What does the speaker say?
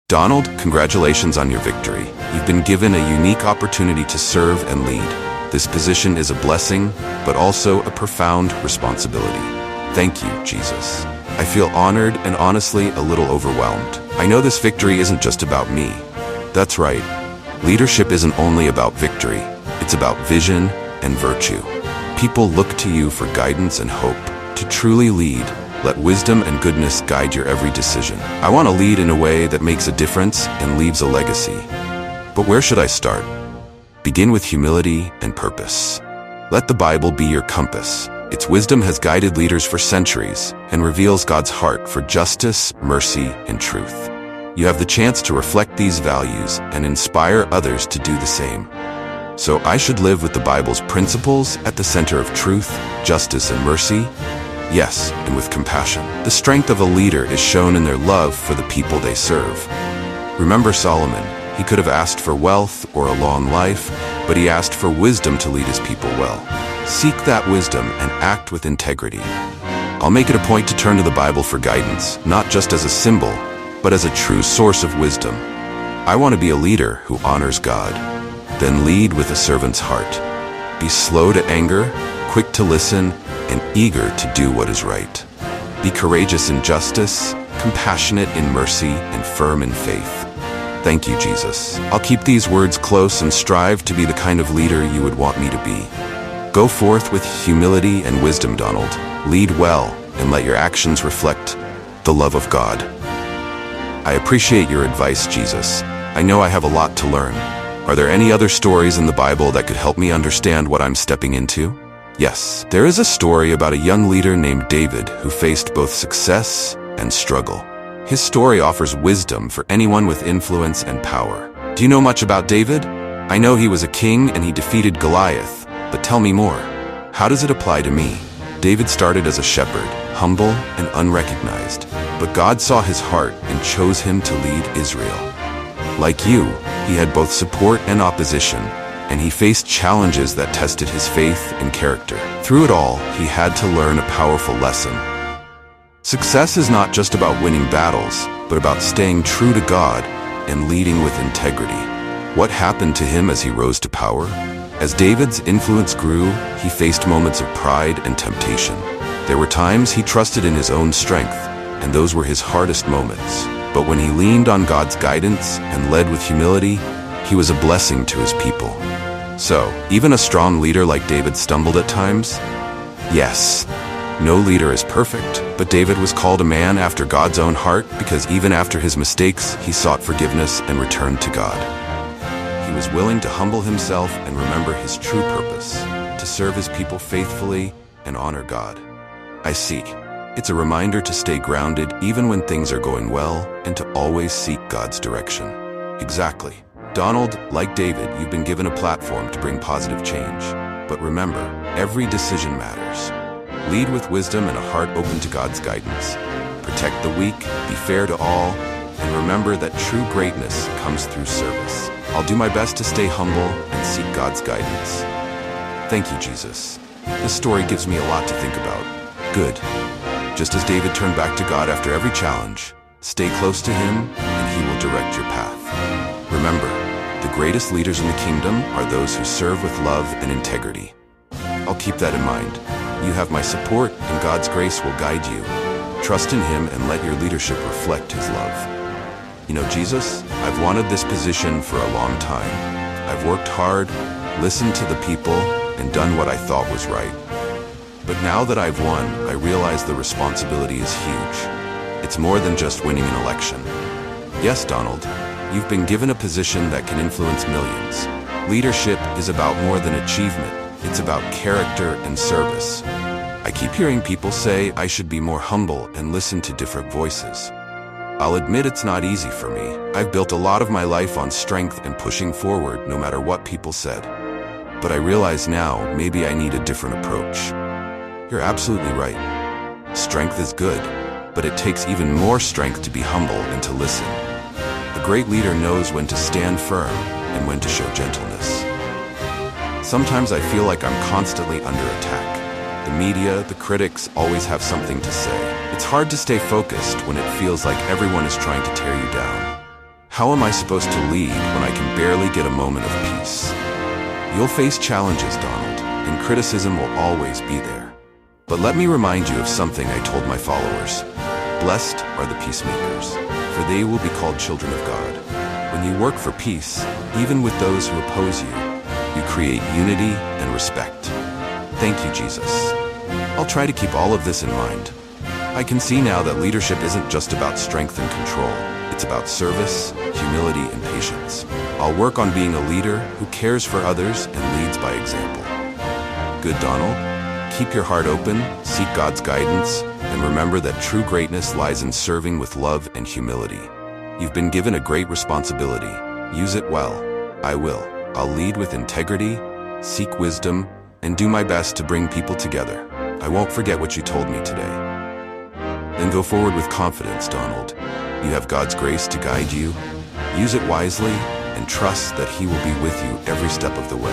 Donald, congratulations on your victory. You've been given a unique opportunity to serve and lead. This position is a blessing, but also a profound responsibility. Thank you, Jesus. I feel honored and honestly a little overwhelmed. I know this victory isn't just about me. That's right. Leadership isn't only about victory. It's about vision and virtue. People look to you for guidance and hope. To truly lead, let wisdom and goodness guide your every decision. I want to lead in a way that makes a difference and leaves a legacy. But where should I start? Begin with humility and purpose. Let the Bible be your compass. Its wisdom has guided leaders for centuries and reveals God's heart for justice, mercy, and truth. You have the chance to reflect these values and inspire others to do the same. So I should live with the Bible's principles at the center of truth, justice, and mercy? Yes, and with compassion. The strength of a leader is shown in their love for the people they serve. Remember Solomon. He could have asked for wealth or a long life, but he asked for wisdom to lead his people well. Seek that wisdom and act with integrity. I'll make it a point to turn to the Bible for guidance, not just as a symbol, but as a true source of wisdom. I want to be a leader who honors God. Then lead with a servant's heart. Be slow to anger, quick to listen, and eager to do what is right. Be courageous in justice, compassionate in mercy, and firm in faith. Thank you, Jesus. I'll keep these words close and strive to be the kind of leader you would want me to be. Go forth with humility and wisdom, Donald. Lead well, and let your actions reflect the love of God. I appreciate your advice, Jesus. I know I have a lot to learn. Are there any other stories in the Bible that could help me understand what I'm stepping into? Yes, there is a story about a young leader named David who faced both success and struggle. His story offers wisdom for anyone with influence and power. Do you know much about David? I know he was a king and he defeated Goliath, but tell me more. How does it apply to me? David started as a shepherd, humble and unrecognized, but God saw his heart and chose him to lead Israel. Like you, he had both support and opposition, and he faced challenges that tested his faith and character. Through it all, he had to learn a powerful lesson. Success is not just about winning battles, but about staying true to God and leading with integrity. What happened to him as he rose to power? As David's influence grew, he faced moments of pride and temptation. There were times he trusted in his own strength, and those were his hardest moments. But when he leaned on God's guidance and led with humility, he was a blessing to his people. So, even a strong leader like David stumbled at times? Yes. No leader is perfect, but David was called a man after God's own heart because even after his mistakes, he sought forgiveness and returned to God. He was willing to humble himself and remember his true purpose, to serve his people faithfully and honor God. I see. It's a reminder to stay grounded even when things are going well and to always seek God's direction. Exactly. Donald, like David, you've been given a platform to bring positive change. But remember, every decision matters. Lead with wisdom and a heart open to God's guidance. Protect the weak, be fair to all, and remember that true greatness comes through service. I'll do my best to stay humble and seek God's guidance. Thank you, Jesus. This story gives me a lot to think about. Good. Just as David turned back to God after every challenge, stay close to him and he will direct your path. Remember, the greatest leaders in the kingdom are those who serve with love and integrity. I'll keep that in mind. You have my support and God's grace will guide you. Trust in him and let your leadership reflect his love. You know, Jesus, I've wanted this position for a long time. I've worked hard, listened to the people, and done what I thought was right. But now that I've won, I realize the responsibility is huge. It's more than just winning an election. Yes, Donald, you've been given a position that can influence millions. Leadership is about more than achievement. It's about character and service. I keep hearing people say I should be more humble and listen to different voices. I'll admit it's not easy for me. I've built a lot of my life on strength and pushing forward no matter what people said. But I realize now maybe I need a different approach. You're absolutely right. Strength is good, but it takes even more strength to be humble and to listen. A great leader knows when to stand firm and when to show gentleness. Sometimes I feel like I'm constantly under attack. The media, the critics always have something to say. It's hard to stay focused when it feels like everyone is trying to tear you down. How am I supposed to lead when I can barely get a moment of peace? You'll face challenges, Donald, and criticism will always be there. But let me remind you of something I told my followers. Blessed are the peacemakers, for they will be called children of God. When you work for peace, even with those who oppose you, you create unity and respect. Thank you, Jesus. I'll try to keep all of this in mind. I can see now that leadership isn't just about strength and control. It's about service, humility, and patience. I'll work on being a leader who cares for others and leads by example. Good, Donald. Keep your heart open, seek God's guidance, and remember that true greatness lies in serving with love and humility. You've been given a great responsibility. Use it well. I will. I'll lead with integrity, seek wisdom, and do my best to bring people together. I won't forget what you told me today. Then go forward with confidence, Donald. You have God's grace to guide you. Use it wisely and trust that He will be with you every step of the way.